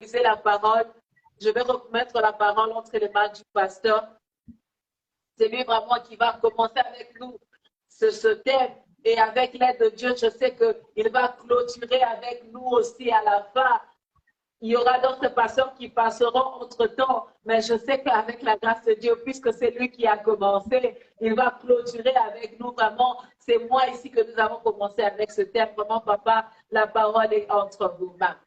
diffuser la parole. Je vais remettre la parole entre les mains du pasteur. C'est lui vraiment qui va commencer avec nous ce thème. Et avec l'aide de Dieu, je sais qu'il va clôturer avec nous aussi à la fin. Il y aura d'autres pasteurs qui passeront entre-temps, mais je sais qu'avec la grâce de Dieu, puisque c'est lui qui a commencé, il va clôturer avec nous vraiment. C'est moi ici que nous avons commencé avec ce thème. Vraiment, papa, la parole est entre vos mains.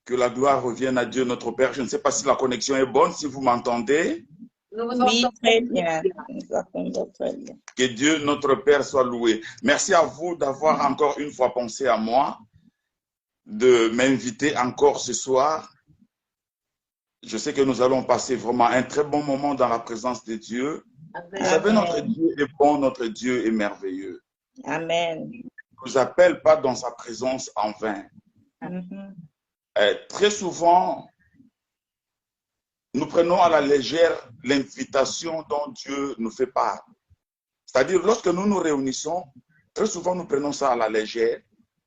Que la gloire revienne à Dieu notre Père. Je ne sais pas si la connexion est bonne, si vous m'entendez. Oui, très bien. Nous entendons très bien. Que Dieu notre Père soit loué. Merci à vous d'avoir encore une fois pensé à moi, de m'inviter encore ce soir. Je sais que nous allons passer vraiment un très bon moment dans la présence de Dieu. Vous savez, notre Dieu est bon, notre Dieu est merveilleux. Amen. Il ne nous appelle pas dans sa présence en vain. Très souvent, nous prenons à la légère l'invitation dont Dieu nous fait part. C'est-à-dire, lorsque nous nous réunissons, très souvent nous prenons ça à la légère,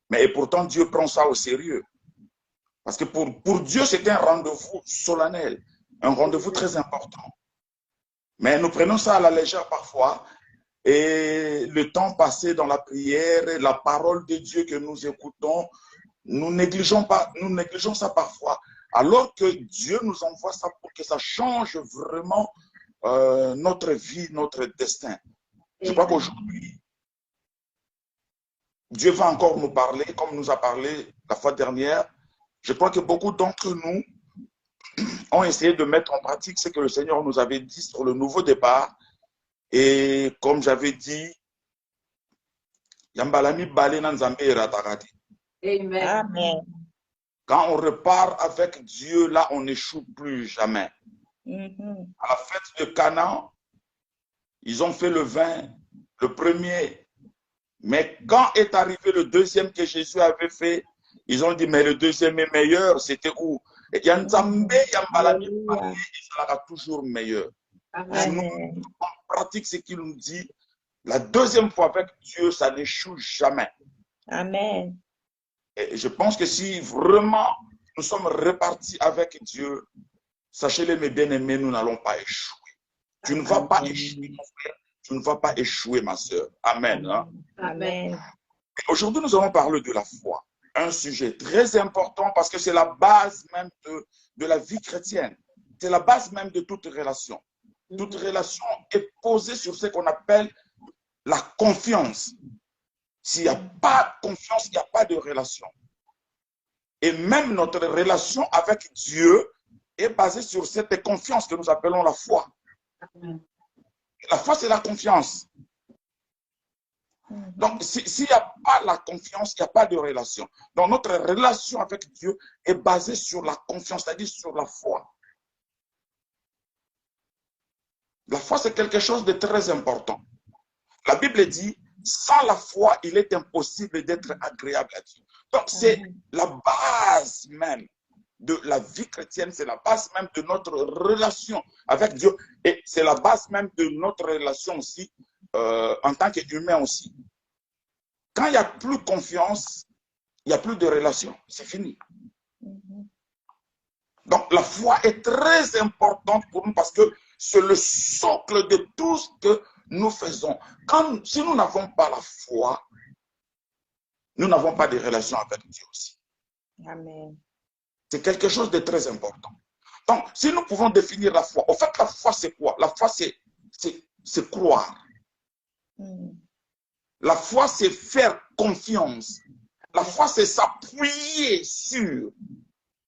mais pourtant Dieu prend ça au sérieux. Parce que pour Dieu, c'est un rendez-vous solennel, un rendez-vous très important. Mais nous prenons ça à la légère parfois, et le temps passé dans la prière, la parole de Dieu que nous écoutons, nous négligeons ça parfois. Alors que Dieu nous envoie ça pour que ça change vraiment notre vie, notre destin. Je crois qu'aujourd'hui, Dieu va encore nous parler, comme nous a parlé la fois dernière. Je crois que beaucoup d'entre nous ont essayé de mettre en pratique ce que le Seigneur nous avait dit sur le nouveau départ. Et comme j'avais dit, Yambalami Balena Nzambe Ratarati. Amen. Quand on repart avec Dieu, là, on n'échoue plus jamais. À la fête de Canaan, ils ont fait le vin, le premier. Mais quand est arrivé le deuxième que Jésus avait fait, ils ont dit, mais le deuxième est meilleur. C'était où? Et Yanzambe, Yambalami, il sera toujours meilleur. Si nous pratiquons ce qu'il nous dit, la deuxième fois avec Dieu, ça n'échoue jamais. Amen. Et je pense que si vraiment nous sommes repartis avec Dieu, sachez-le, mes bien-aimés, nous n'allons pas échouer. Tu ne vas pas échouer, mon frère. Tu ne vas pas échouer, ma soeur. Amen. Hein? Amen. Aujourd'hui, nous allons parler de la foi. Un sujet très important parce que c'est la base même de la vie chrétienne. C'est la base même de toute relation. Toute relation est posée sur ce qu'on appelle la confiance. S'il n'y a pas de confiance, il n'y a pas de relation. Et même notre relation avec Dieu est basée sur cette confiance que nous appelons la foi. La foi, c'est la confiance. Donc, s'il n'y a pas la confiance, il n'y a pas de relation. Donc, notre relation avec Dieu est basée sur la confiance, c'est-à-dire sur la foi. La foi, c'est quelque chose de très important. La Bible dit, sans la foi, il est impossible d'être agréable à Dieu. Donc, c'est la base même de la vie chrétienne, c'est la base même de notre relation avec Dieu. Et c'est la base même de notre relation aussi, en tant qu'humain aussi. Quand il n'y a plus de confiance, il n'y a plus de relation. C'est fini. Donc, la foi est très importante pour nous parce que c'est le socle de tout ce que nous faisons. Si nous n'avons pas la foi, nous n'avons pas de relation avec Dieu aussi. Amen. C'est quelque chose de très important. Donc, si nous pouvons définir la foi, en fait, la foi, c'est quoi? La foi, c'est croire. La foi, c'est faire confiance. La foi, c'est s'appuyer sur.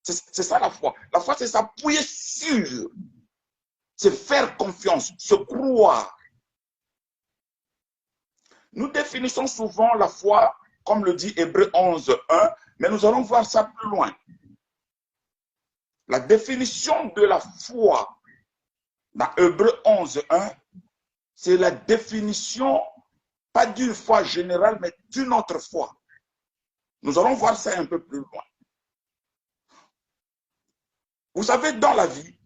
C'est ça la foi. La foi, c'est s'appuyer sur. C'est faire confiance, se croire. Nous définissons souvent la foi, comme le dit Hébreux 11, 1, mais nous allons voir ça plus loin. La définition de la foi dans Hébreux 11, 1, c'est la définition, pas d'une foi générale, mais d'une autre foi. Nous allons voir ça un peu plus loin. Vous savez, dans la vie,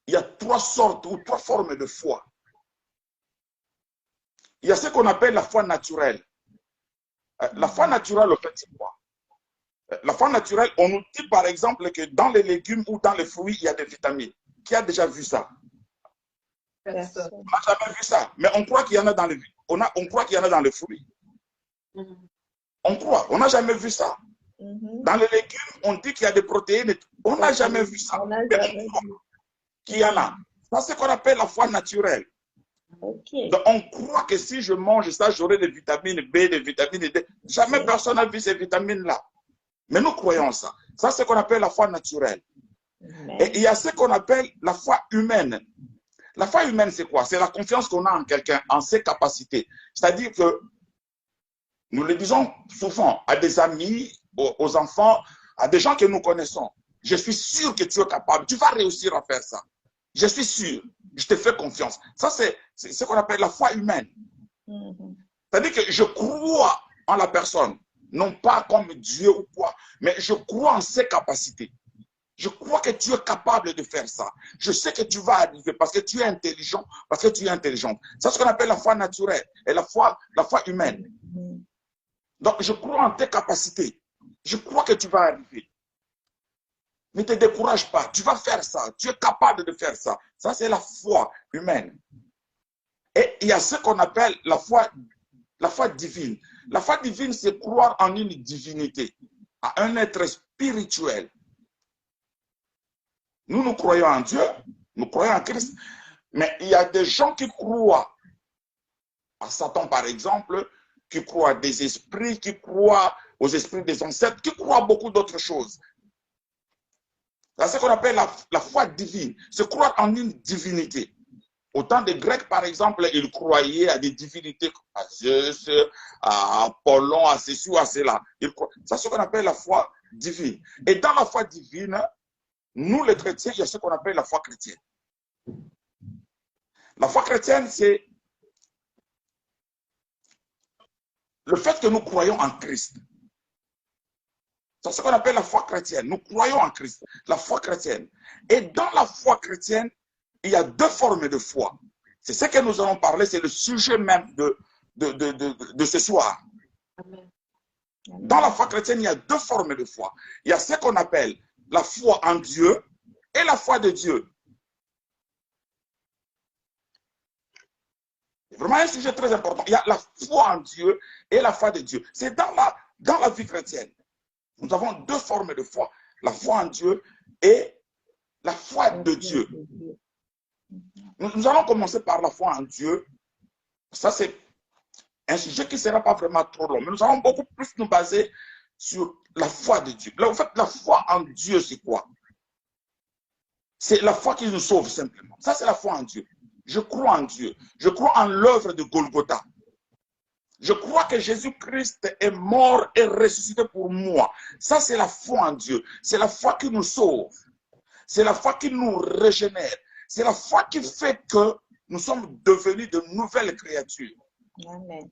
il y a trois sortes ou trois formes de foi. Il y a ce qu'on appelle la foi naturelle. La foi naturelle, au fait, c'est quoi? La foi naturelle, on nous dit par exemple que dans les légumes ou dans les fruits, il y a des vitamines. Qui a déjà vu ça? Personne. On n'a jamais vu ça. Mais on croit qu'il y en a dans les, on croit qu'il y en a dans les fruits. On croit. On n'a jamais vu ça. Dans les légumes, on dit qu'il y a des protéines. On n'a jamais vu ça. On n'a jamais vu. Qu'il y en a. Ça, c'est ce qu'on appelle la foi naturelle. OK. Donc, on croit que si je mange ça, j'aurai des vitamines B, des vitamines D. Jamais personne n'a vu ces vitamines-là. Mais nous croyons ça. Ça, c'est ce qu'on appelle la foi naturelle. Et il y a ce qu'on appelle la foi humaine. La foi humaine, c'est quoi? C'est la confiance qu'on a en quelqu'un, en ses capacités. C'est-à-dire que nous le disons souvent à des amis, aux enfants, à des gens que nous connaissons. Je suis sûr que tu es capable. Tu vas réussir à faire ça. Je suis sûr. Je te fais confiance. Ça, c'est ce qu'on appelle la foi humaine. C'est-à-dire que je crois en la personne. Non pas comme Dieu ou quoi, mais je crois en ses capacités. Je crois que tu es capable de faire ça. Je sais que tu vas arriver parce que tu es intelligent, parce que tu es intelligente. C'est ce qu'on appelle la foi naturelle et la foi humaine. Donc, je crois en tes capacités. Je crois que tu vas arriver. Ne te décourage pas. Tu vas faire ça. Tu es capable de faire ça. Ça, c'est la foi humaine. Et il y a ce qu'on appelle la foi divine. La foi divine, c'est croire en une divinité, à un être spirituel. Nous croyons en Dieu, nous croyons en Christ, mais il y a des gens qui croient à Satan, par exemple, qui croient à des esprits, qui croient aux esprits des ancêtres, qui croient à beaucoup d'autres choses. C'est ce qu'on appelle la foi divine, c'est croire en une divinité. Au temps des Grecs, par exemple, ils croyaient à des divinités, à Zeus, à Apollon, à ceci ou à cela. C'est ce qu'on appelle la foi divine. Et dans la foi divine, nous les chrétiens, il y a ce qu'on appelle la foi chrétienne. La foi chrétienne, c'est le fait que nous croyons en Christ. C'est ce qu'on appelle la foi chrétienne. Nous croyons en Christ, la foi chrétienne. Et dans la foi chrétienne, il y a deux formes de foi. C'est ce que nous allons parler, c'est le sujet même de ce soir. Amen. Dans la foi chrétienne, il y a deux formes de foi. Il y a ce qu'on appelle la foi en Dieu et la foi de Dieu. C'est vraiment un sujet très important. Il y a la foi en Dieu et la foi de Dieu. C'est dans la vie chrétienne. Nous avons deux formes de foi. La foi en Dieu et la foi de Dieu. Nous allons commencer par la foi en Dieu. Ça, c'est un sujet qui ne sera pas vraiment trop long. Mais nous allons beaucoup plus nous baser sur la foi de Dieu. Là, en fait, la foi en Dieu, c'est quoi? C'est la foi qui nous sauve simplement. Ça, c'est la foi en Dieu. Je crois en Dieu. Je crois en l'œuvre de Golgotha. Je crois que Jésus-Christ est mort et ressuscité pour moi. Ça, c'est la foi en Dieu. C'est la foi qui nous sauve. C'est la foi qui nous régénère. C'est la foi qui fait que nous sommes devenus de nouvelles créatures. Amen.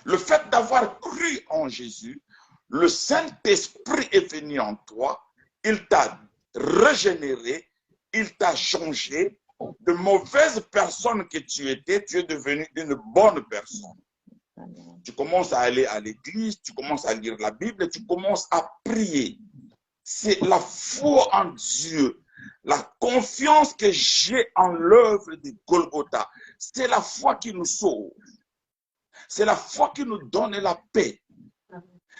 Le fait d'avoir cru en Jésus, le Saint-Esprit est venu en toi, il t'a régénéré, il t'a changé. De mauvaise personne que tu étais, tu es devenu une bonne personne. Amen. Tu commences à aller à l'église, tu commences à lire la Bible, tu commences à prier. C'est la foi en Dieu, la confiance que j'ai en l'œuvre de Golgotha. C'est la foi qui nous sauve. C'est la foi qui nous donne la paix.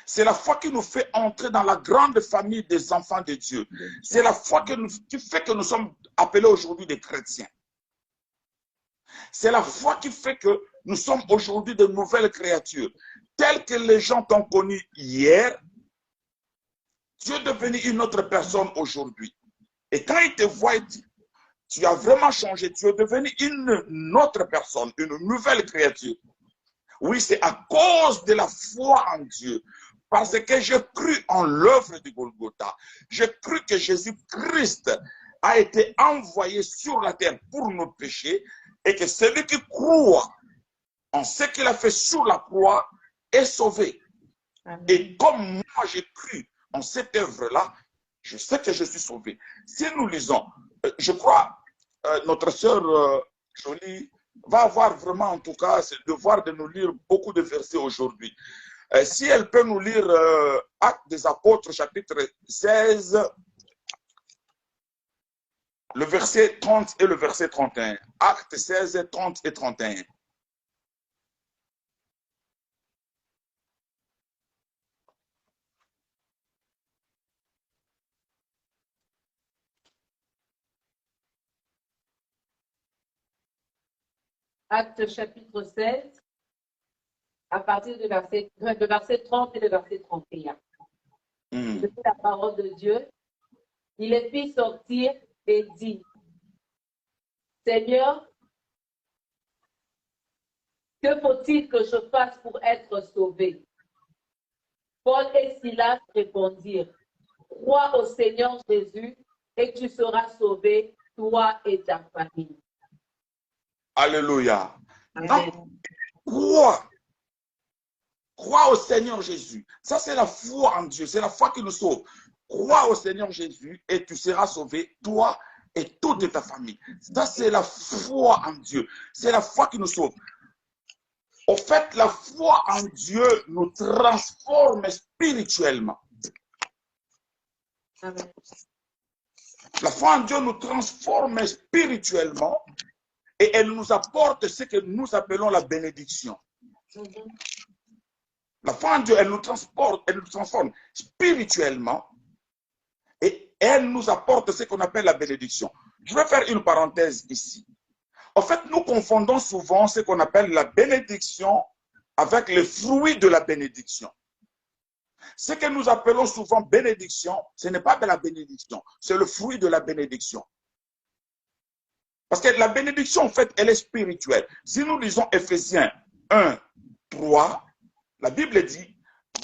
C'est la foi qui nous fait entrer dans la grande famille des enfants de Dieu. C'est la foi qui fait que nous sommes appelés aujourd'hui des chrétiens. C'est la foi qui fait que nous sommes aujourd'hui de nouvelles créatures. Telles que les gens t'ont connu hier, tu es devenu une autre personne aujourd'hui. Et quand ils te voient, tu as vraiment changé. Tu es devenu une autre personne, une nouvelle créature. Oui, c'est à cause de la foi en Dieu. Parce que j'ai cru en l'œuvre de Golgotha. J'ai cru que Jésus-Christ a été envoyé sur la terre pour nos péchés et que celui qui croit en ce qu'il a fait sur la croix est sauvé. Amen. Et comme moi j'ai cru en cette œuvre-là, je sais que je suis sauvé. Si nous lisons, je crois, notre sœur Jolie va avoir vraiment, en tout cas, ce devoir de nous lire beaucoup de versets aujourd'hui. Si elle peut nous lire Actes des Apôtres, chapitre 16, le verset 30 et le verset 31. Actes 16, 30 et 31. Actes chapitre 16, à partir du verset 30 et le verset 31. Je lis la parole de Dieu. Il les fit sortir et dit, Seigneur, que faut-il que je fasse pour être sauvé? Paul et Silas répondirent, crois au Seigneur Jésus et tu seras sauvé, toi et ta famille. Alléluia. Amen. Donc, crois au Seigneur Jésus. Ça, c'est la foi en Dieu. C'est la foi qui nous sauve. Crois au Seigneur Jésus et tu seras sauvé, toi et toute ta famille. Ça, c'est la foi en Dieu. C'est la foi qui nous sauve. En fait, la foi en Dieu nous transforme spirituellement. Amen. La foi en Dieu nous transforme spirituellement et elle nous apporte ce que nous appelons la bénédiction. La foi en Dieu, elle nous transforme spirituellement et elle nous apporte ce qu'on appelle la bénédiction. Je vais faire une parenthèse ici. En fait, nous confondons souvent ce qu'on appelle la bénédiction avec le fruit de la bénédiction. Ce que nous appelons souvent bénédiction, ce n'est pas de la bénédiction, c'est le fruit de la bénédiction. Parce que la bénédiction, en fait, elle est spirituelle. Si nous lisons Éphésiens 1, 3, la Bible dit,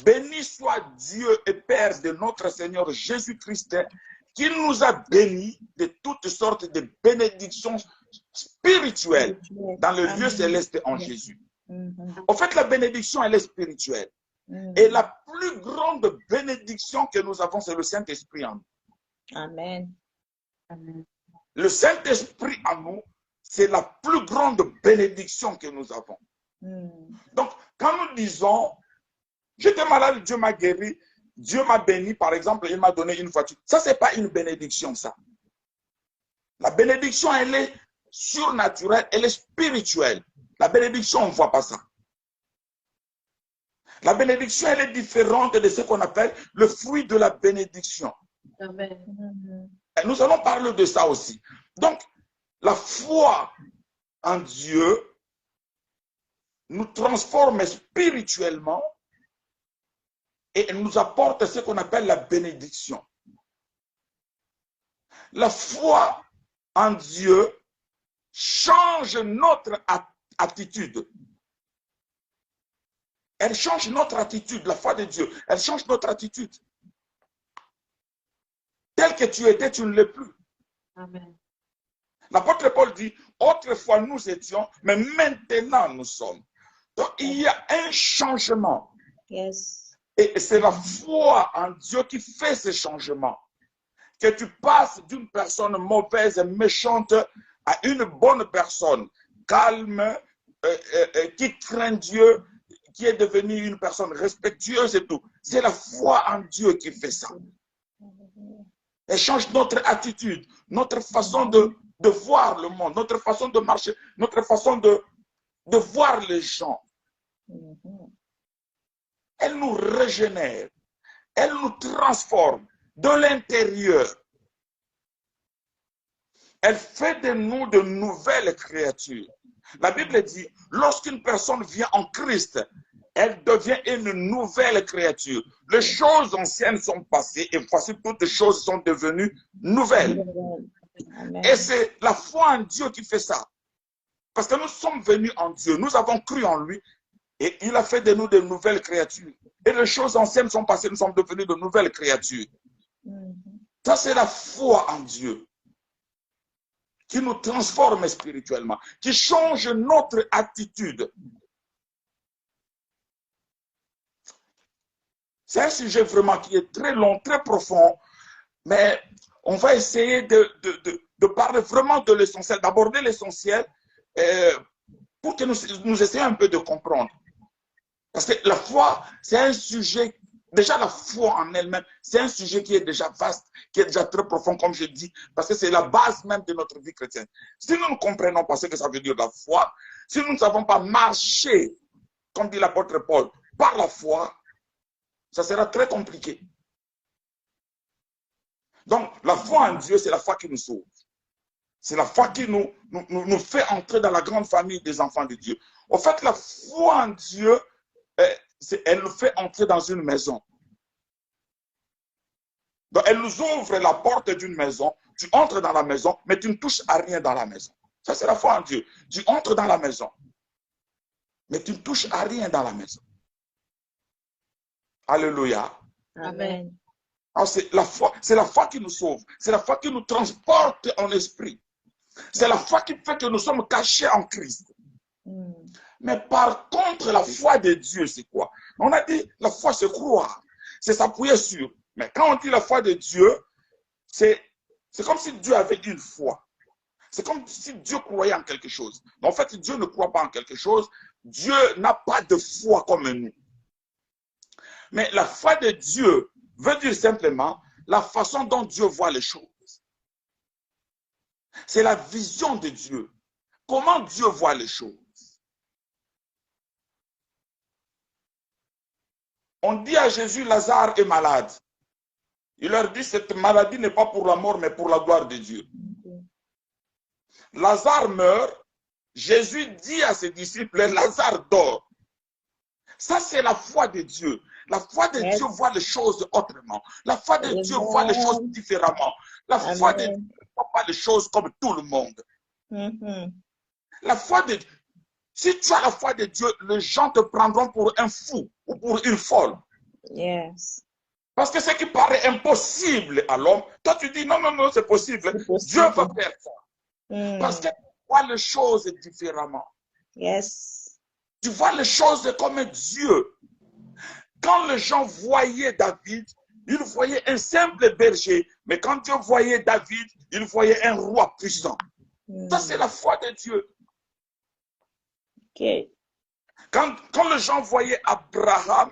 béni soit Dieu et Père de notre Seigneur Jésus-Christ, qui nous a bénis de toutes sortes de bénédictions spirituelles dans le lieu céleste en Jésus. En fait, la bénédiction, elle est spirituelle. Et la plus grande bénédiction que nous avons, c'est le Saint-Esprit en nous. Amen. Le Saint-Esprit en nous, c'est la plus grande bénédiction que nous avons. Donc, quand nous disons, j'étais malade, Dieu m'a guéri, Dieu m'a béni, par exemple, il m'a donné une voiture. Ça, ce n'est pas une bénédiction, ça. La bénédiction, elle est surnaturelle, elle est spirituelle. La bénédiction, on ne voit pas ça. La bénédiction, elle est différente de ce qu'on appelle le fruit de la bénédiction. Amen. Et nous allons parler de ça aussi. Donc, la foi en Dieu nous transforme spirituellement et elle nous apporte ce qu'on appelle la bénédiction. La foi en Dieu change notre attitude. Elle change notre attitude, la foi de Dieu. Elle change notre attitude. Tel que tu étais, tu ne l'es plus. Amen. L'apôtre Paul dit, autrefois nous étions, mais maintenant nous sommes. Donc il y a un changement. Yes. Et c'est la foi en Dieu qui fait ce changement. Que tu passes d'une personne mauvaise et méchante à une bonne personne, calme, qui craint Dieu, qui est devenue une personne respectueuse et tout. C'est la foi en Dieu qui fait ça. Elle change notre attitude, notre façon de voir le monde, notre façon de marcher, notre façon de voir les gens. Elle nous régénère, elle nous transforme de l'intérieur. Elle fait de nous de nouvelles créatures. La Bible dit, lorsqu'une personne vient en Christ, elle devient une nouvelle créature. Les choses anciennes sont passées et voici toutes les choses sont devenues nouvelles. Amen. Et c'est la foi en Dieu qui fait ça. Parce que nous sommes venus en Dieu, nous avons cru en lui et il a fait de nous de nouvelles créatures. Et les choses anciennes sont passées, nous sommes devenus de nouvelles créatures. Ça, c'est la foi en Dieu qui nous transforme spirituellement, qui change notre attitude. C'est un sujet vraiment qui est très long, très profond, mais on va essayer de parler vraiment de l'essentiel, d'aborder l'essentiel pour que nous essayions un peu de comprendre. Parce que la foi, c'est un sujet, déjà la foi en elle-même, c'est un sujet qui est déjà vaste, qui est déjà très profond, comme je dis, parce que c'est la base même de notre vie chrétienne. Si nous ne comprenons pas ce que ça veut dire la foi, si nous ne savons pas marcher, comme dit l'apôtre Paul, par la foi, ça sera très compliqué. Donc, la foi en Dieu, c'est la foi qui nous sauve. C'est la foi qui nous fait entrer dans la grande famille des enfants de Dieu. En fait, la foi en Dieu, elle nous fait entrer dans une maison. Donc, elle nous ouvre la porte d'une maison. Tu entres dans la maison, mais tu ne touches à rien dans la maison. Ça, c'est la foi en Dieu. Tu entres dans la maison, mais tu ne touches à rien dans la maison. Alléluia. Amen. C'est la foi qui nous sauve. C'est la foi qui nous transporte en esprit. C'est la foi qui fait que nous sommes cachés en Christ. Mais par contre, la foi de Dieu, c'est quoi? On a dit, la foi, c'est croire. C'est s'appuyer sur. Mais quand on dit la foi de Dieu, c'est comme si Dieu avait une foi. C'est comme si Dieu croyait en quelque chose. Mais en fait, Dieu ne croit pas en quelque chose. Dieu n'a pas de foi comme nous. Mais la foi de Dieu veut dire simplement la façon dont Dieu voit les choses. C'est la vision de Dieu. Comment Dieu voit les choses. On dit à Jésus, Lazare est malade. Il leur dit, cette maladie n'est pas pour la mort, mais pour la gloire de Dieu. Lazare meurt. Jésus dit à ses disciples, Lazare dort. Ça, c'est la foi de Dieu. La foi de Dieu voit les choses autrement. La foi de Dieu voit les choses différemment. La foi de Dieu ne voit pas les choses comme tout le monde. La foi de Dieu. Si tu as la foi de Dieu, les gens te prendront pour un fou ou pour une folle. Yes. Parce que ce qui paraît impossible à l'homme, toi tu dis non, non, non, c'est possible. Dieu va faire ça. Parce que tu vois les choses différemment. Yes. Tu vois les choses comme Dieu. Quand les gens voyaient David, ils voyaient un simple berger. Mais quand Dieu voyait David, ils voyaient un roi puissant. Ça, c'est la foi de Dieu. Okay. Quand les gens voyaient Abraham,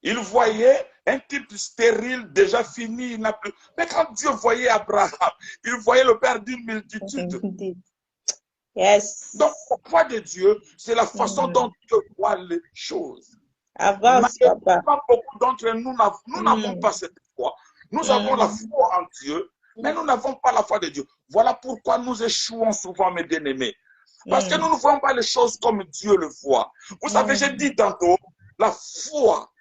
ils voyaient un type stérile, déjà fini, il n'a plus. Mais quand Dieu voyait Abraham, il voyait le père d'une multitude. Yes. Donc, la foi de Dieu, c'est la façon dont Dieu voit les choses. Avance, papa. Beaucoup d'entre nous n'avons pas cette foi. Nous avons la foi en Dieu, mais nous n'avons pas la foi de Dieu. Voilà pourquoi nous échouons souvent, mes bien-aimés. Parce que nous ne voyons pas les choses comme Dieu le voit. Vous savez, j'ai dit tantôt, la foi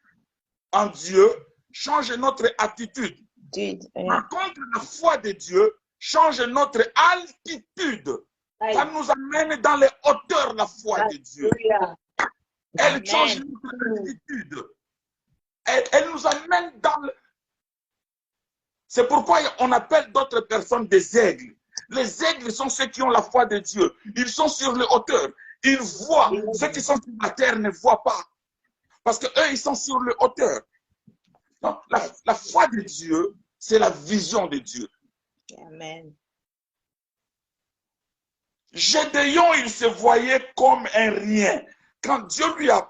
en Dieu change notre attitude. Par contre, la foi de Dieu change notre altitude. Ça nous amène dans les hauteurs, la foi de Dieu. Elle change notre attitude. Elle nous amène dans le... C'est pourquoi on appelle d'autres personnes des aigles. Les aigles sont ceux qui ont la foi de Dieu. Ils sont sur les hauteurs. Ils voient. Ceux qui sont sur la terre ne voient pas. Parce qu'eux, ils sont sur les hauteurs. Donc, la foi de Dieu, c'est la vision de Dieu. Amen. Gédéon, il se voyait comme un rien. Quand Dieu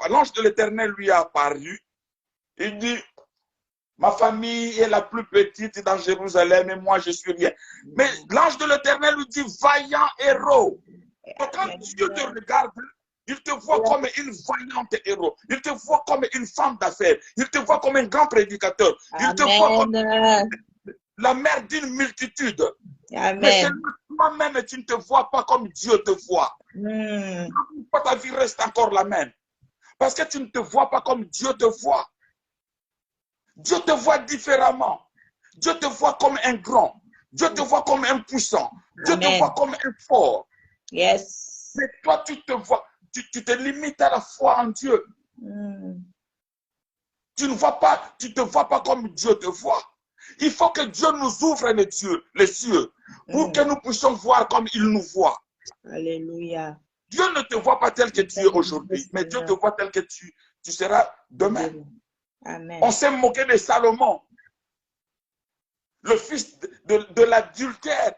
l'ange de l'Éternel lui a apparu, il dit, ma famille est la plus petite dans Jérusalem et moi je suis rien. Mais l'ange de l'Éternel lui dit, vaillant héros. Donc, quand Dieu te regarde, il te voit comme une vaillante héros. Il te voit comme une femme d'affaires. Il te voit comme un grand prédicateur. Il te voit comme la mère d'une multitude. Amen. Mais seulement toi-même, tu ne te vois pas comme Dieu te voit. Pourquoi ta vie reste encore la même? Parce que tu ne te vois pas comme Dieu te voit. Dieu te voit différemment. Dieu te voit comme un grand. Dieu te voit comme un puissant. Dieu te voit comme un fort. Yes. Mais toi, tu te vois, tu te limites à la foi en Dieu. Tu ne te vois pas comme Dieu te voit. Il faut que Dieu nous ouvre les cieux pour que nous puissions voir comme il nous voit. Alléluia. Dieu ne te voit pas tel que tu es aujourd'hui, mais Dieu te voit tel que tu seras demain. Amen. On s'est moqué de Salomon, le fils de l'adultère.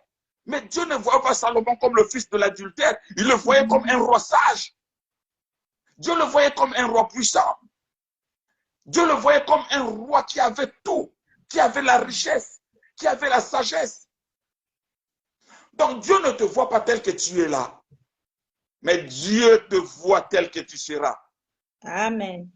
Mais Dieu ne voyait pas Salomon comme le fils de l'adultère. Il le voyait comme un roi sage. Dieu le voyait comme un roi puissant. Dieu le voyait comme un roi qui avait tout, qui avait la richesse, qui avait la sagesse. Donc Dieu ne te voit pas tel que tu es là, mais Dieu te voit tel que tu seras. Amen.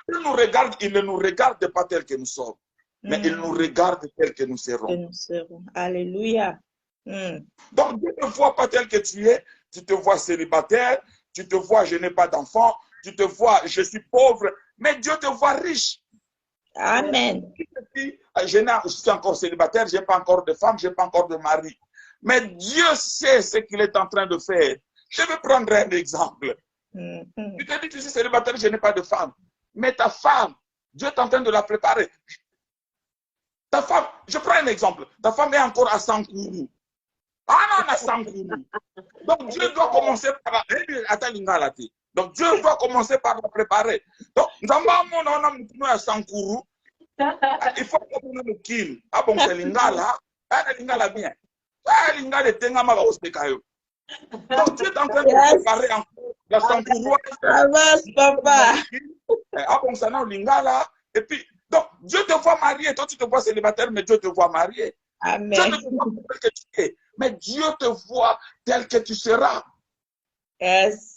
Il nous regarde, il ne nous regarde pas tel que nous sommes, mais il nous regarde tel que nous serons. Que nous serons. Alléluia. Donc Dieu ne te voit pas tel que tu te vois célibataire, tu te vois je n'ai pas d'enfant, tu te vois je suis pauvre, mais Dieu te voit riche. Amen. Je suis encore célibataire, je n'ai pas encore de femme, je n'ai pas encore de mari. Mais Dieu sait ce qu'il est en train de faire. Je vais prendre un exemple. Tu te dis que tu suis célibataire, je n'ai pas de femme. Mais ta femme, Dieu est en train de la préparer. Ta femme, je prends un exemple. Ta femme est encore à Sankourou. Ah non, à Sankourou. Donc Dieu doit commencer par... Donc Dieu doit commencer par la préparer. Donc, il faut que nous le kill. Ah bon, c'est l'ingala. C'est l'ingala bien. C'est l'ingala de Tengama Ostekayo. Donc Dieu est en train de préparer encore la Sankourou. Avance, papa. Ah bon, ça non, l'ingala. Et puis, donc Dieu te voit marié. Toi, tu te vois célibataire, mais Dieu te voit marié. Amen. Dieu ne te voit pas tel que tu es, mais Dieu te voit tel que tu seras. Yes.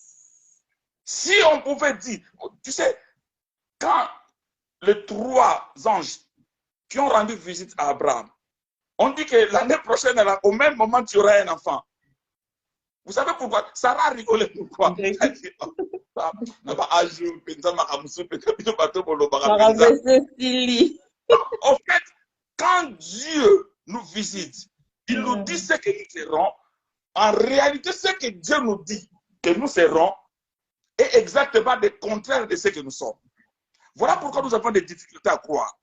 Si on pouvait dire, tu sais, quand les 3 anges qui ont rendu visite à Abraham, on dit que l'année prochaine, au même moment, tu auras un enfant. Vous savez pourquoi? Sarah rigolait pourquoi? En fait, quand Dieu nous visite, il nous dit ce que nous serons. En réalité, ce que Dieu nous dit que nous serons est exactement le contraire de ce que nous sommes. Voilà pourquoi nous avons des difficultés à croire.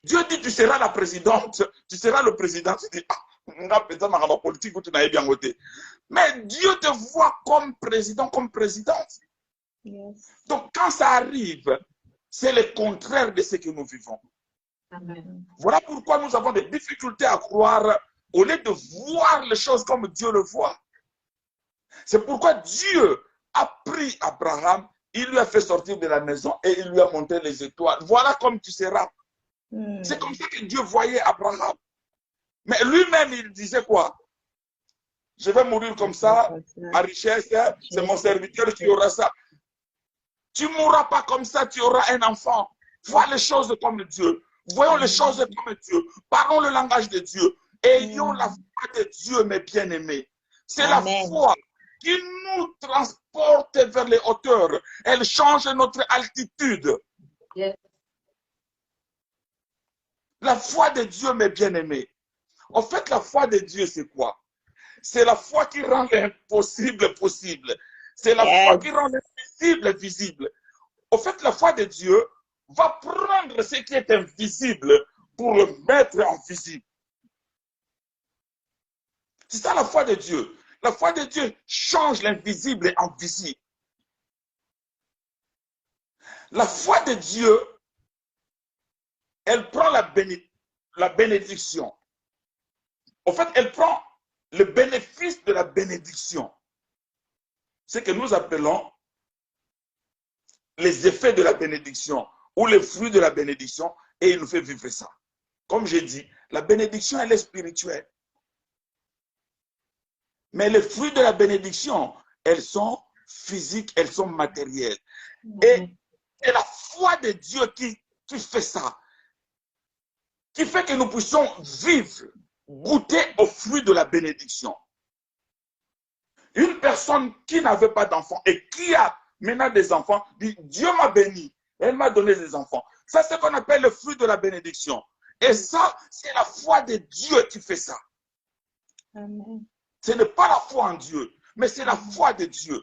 Dieu dit, tu seras la présidente, tu seras le président. Tu dis, politique, tu n'as bien voté. Mais Dieu te voit comme président, comme présidente. Yes. Donc, quand ça arrive, c'est le contraire de ce que nous vivons. Amen. Voilà pourquoi nous avons des difficultés à croire au lieu de voir les choses comme Dieu le voit. C'est pourquoi Dieu a pris Abraham, il lui a fait sortir de la maison et il lui a montré les étoiles. Voilà comme tu seras. C'est comme ça que Dieu voyait Abraham. Mais lui-même, il disait quoi? Je vais mourir comme ça, ma richesse, c'est mon serviteur qui aura ça. Tu ne mourras pas comme ça, tu auras un enfant. Vois les choses comme Dieu. Voyons les choses comme Dieu. Parlons le langage de Dieu. Ayons la foi de Dieu, mes bien-aimés. C'est la foi qui nous transporte vers les hauteurs. Elle change notre altitude. Yes. La foi de Dieu, mes bien-aimés. En fait, la foi de Dieu, c'est quoi? C'est la foi qui rend l'impossible possible. C'est la foi qui rend l'invisible visible. En fait, la foi de Dieu va prendre ce qui est invisible pour le mettre en visible. C'est ça la foi de Dieu. La foi de Dieu change l'invisible en visible. La foi de Dieu, elle prend la bénédiction. En fait, elle prend le bénéfice de la bénédiction. Ce que nous appelons les effets de la bénédiction ou les fruits de la bénédiction, et il nous fait vivre ça. Comme j'ai dit, la bénédiction, elle est spirituelle. Mais les fruits de la bénédiction, elles sont physiques, elles sont matérielles. Et c'est la foi de Dieu qui fait ça, qui fait que nous puissions vivre, goûter aux fruits de la bénédiction. Une personne qui n'avait pas d'enfant et qui a maintenant des enfants, dit Dieu m'a béni, elle m'a donné des enfants. Ça, c'est ce qu'on appelle le fruit de la bénédiction. Et ça, c'est la foi de Dieu qui fait ça. Amen. Ce n'est pas la foi en Dieu, mais c'est la foi de Dieu.